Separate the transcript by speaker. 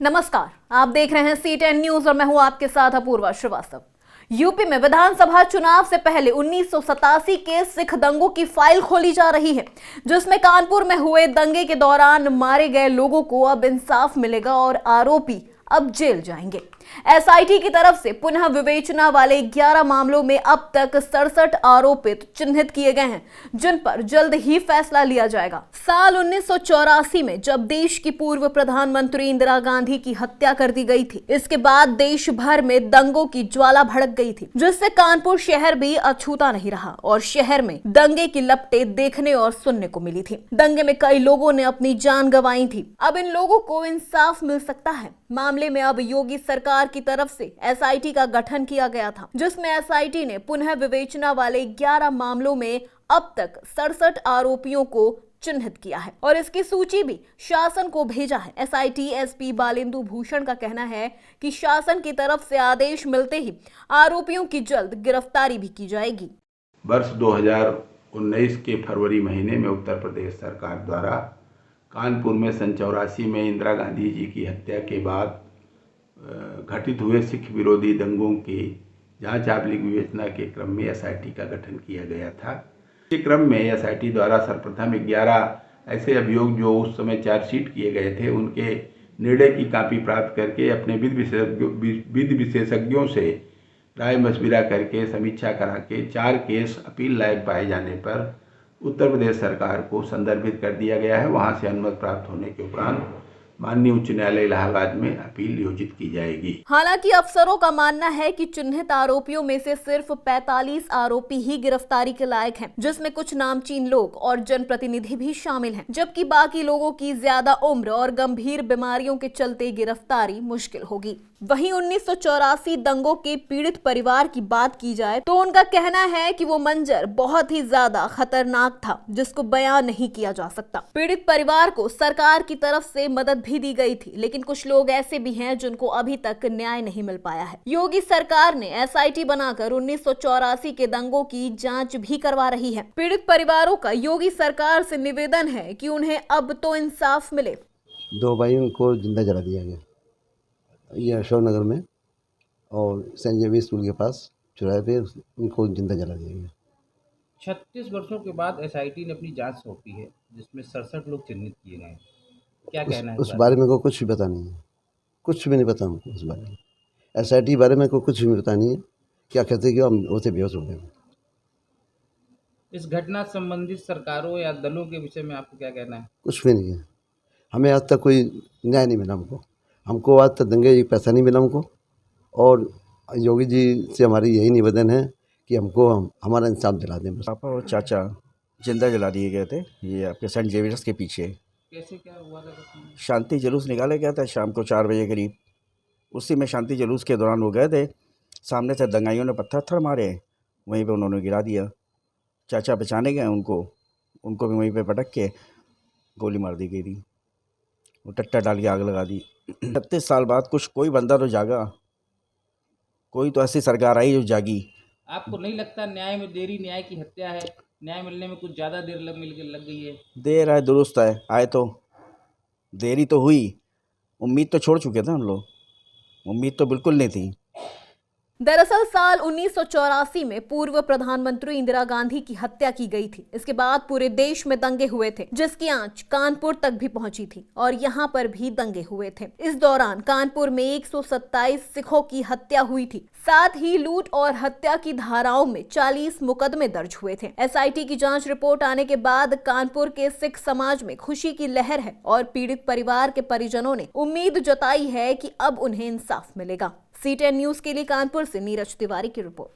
Speaker 1: नमस्कार, आप देख रहे हैं C10 न्यूज और मैं हूं आपके साथ अपूर्वा श्रीवास्तव। यूपी में विधानसभा चुनाव से पहले 1987 के सिख दंगों की फाइल खोली जा रही है, जिसमें कानपुर में हुए दंगे के दौरान मारे गए लोगों को अब इंसाफ मिलेगा और आरोपी अब जेल जाएंगे। एसआईटी की तरफ से पुनः विवेचना वाले 11 मामलों में अब तक 67 आरोपित चिन्हित किए गए हैं, जिन पर जल्द ही फैसला लिया जाएगा। साल 1984 में जब देश की पूर्व प्रधानमंत्री इंदिरा गांधी की हत्या कर दी गई थी, इसके बाद देश भर में दंगों की ज्वाला भड़क गई थी, जिससे कानपुर शहर भी अछूता नहीं रहा और शहर में दंगे की लपटें देखने और सुनने को मिली थी। दंगे में कई लोगों ने अपनी जान गंवाई थी। अब इन लोगों को इंसाफ मिल सकता है। मामले में अब योगी सरकार की तरफ से एसआईटी का गठन किया गया था, जिसमें एसआईटी ने पुनः विवेचना वाले 11 मामलों में अब तक 67 आरोपियों को चिन्हित किया है और इसकी सूची भी शासन को भेजा है। एसआईटी एसपी बालेंदु भूषण का कहना है कि शासन की तरफ से आदेश मिलते ही आरोपियों की जल्द गिरफ्तारी भी की जाएगी।
Speaker 2: वर्ष 2019 के फरवरी महीने में उत्तर प्रदेश सरकार द्वारा कानपुर में सन 84 में इंदिरा गांधी जी की हत्या के बाद घटित हुए सिख विरोधी दंगों की जांच आबलिग विवेचना के क्रम में एसआईटी का गठन किया गया था। इस क्रम में एसआईटी द्वारा सर्वप्रथम 11 ऐसे अभियोग जो उस समय चार्जशीट किए गए थे, उनके निर्णय की कॉपी प्राप्त करके अपने विधि विशेषज्ञों से राय मशविरा करके समीक्षा करा के 4 केस अपील लायक पाए जाने पर उत्तर प्रदेश सरकार को संदर्भित कर दिया गया है। वहां से अनुमति प्राप्त होने के उपरांत माननीय उच्च न्यायालय इलाहाबाद में अपील योजित की जाएगी।
Speaker 1: हालांकि अफसरों का मानना है कि चिन्हित आरोपियों में से सिर्फ 45 आरोपी ही गिरफ्तारी के लायक हैं, जिसमें कुछ नामचीन लोग और जनप्रतिनिधि भी शामिल हैं, जबकि बाकी लोगों की ज्यादा उम्र और गंभीर बीमारियों के चलते गिरफ्तारी मुश्किल होगी। वहीं 1984 दंगों के पीड़ित परिवार की बात की जाए तो उनका कहना है कि वो मंजर बहुत ही ज्यादा खतरनाक था, जिसको बयान नहीं किया जा सकता। पीड़ित परिवार को सरकार की तरफ से मदद भी दी गई थी, लेकिन कुछ लोग ऐसे भी हैं जिनको अभी तक न्याय नहीं मिल पाया है। योगी सरकार ने एसआईटी बनाकर 1984 के दंगों की जांच भी करवा रही है। पीड़ित परिवारों का योगी सरकार से निवेदन है कि उन्हें अब तो इंसाफ मिले।
Speaker 3: 2 भाइयों को जिंदा जला दिया गया, ये अशोक नगर में और सेंट जेवियर स्कूल के पास चौराहे पे उनको जिंदा जला दिया गया।
Speaker 4: 36 वर्षों के बाद एसआईटी ने अपनी जांच सौंपी है, जिसमें 67 लोग चिन्हित किए गए हैं। क्या कहना है
Speaker 3: उस बारे में को कुछ भी पता नहीं है, कुछ भी नहीं पता हमको उस बारे में। एसआईटी बारे में को कुछ भी पता नहीं है। क्या कहते कि हम उसे बेहोश हो गए।
Speaker 4: इस घटना संबंधित सरकारों या दलों के विषय में आपको क्या कहना है?
Speaker 3: कुछ भी नहीं है। हमें आज तक कोई न्याय नहीं मिला। हमको आज तक दंगे पैसा नहीं मिला हमको। और योगी जी से हमारी यही निवेदन है कि हमको हमारा इंसाफ दिला दें।
Speaker 5: पापा और चाचा जिंदा जला दिए गए थे, ये आपके सेंट जेवियर्स के पीछे।
Speaker 4: कैसे क्या हुआ था?
Speaker 5: शांति जुलूस निकाला गया था शाम को 4 बजे करीब। उसी में शांति जुलूस के दौरान वो गए थे, सामने से दंगाइयों ने पत्थर मारे, वहीं पे उन्होंने गिरा दिया। चाचा बचाने गए, उनको भी वहीं पे पटक के गोली मार दी गई थी। वो टट्टा डाल के आग लगा दी। 36 साल बाद कोई बंदा तो जागा, कोई तो ऐसी सरकार आई जो जागी।
Speaker 4: आपको नहीं लगता न्याय में देरी न्याय की हत्या है? न्याय मिलने में कुछ ज़्यादा देर लग गई है?
Speaker 5: देर आए दुरुस्त है, आए तो देरी तो हुई। उम्मीद तो छोड़ चुके थे हम लोग, उम्मीद तो बिल्कुल नहीं थी।
Speaker 1: दरअसल साल 1984 में पूर्व प्रधानमंत्री इंदिरा गांधी की हत्या की गई थी। इसके बाद पूरे देश में दंगे हुए थे, जिसकी आंच कानपुर तक भी पहुंची थी और यहां पर भी दंगे हुए थे। इस दौरान कानपुर में 127 सिखों की हत्या हुई थी। साथ ही लूट और हत्या की धाराओं में 40 मुकदमे दर्ज हुए थे। एसआईटी की जांच रिपोर्ट आने के बाद कानपुर के सिख समाज में खुशी की लहर है और पीड़ित परिवार के परिजनों ने उम्मीद जताई है कि अब उन्हें इंसाफ मिलेगा। C10 न्यूज के लिए कानपुर से नीरज तिवारी की रिपोर्ट।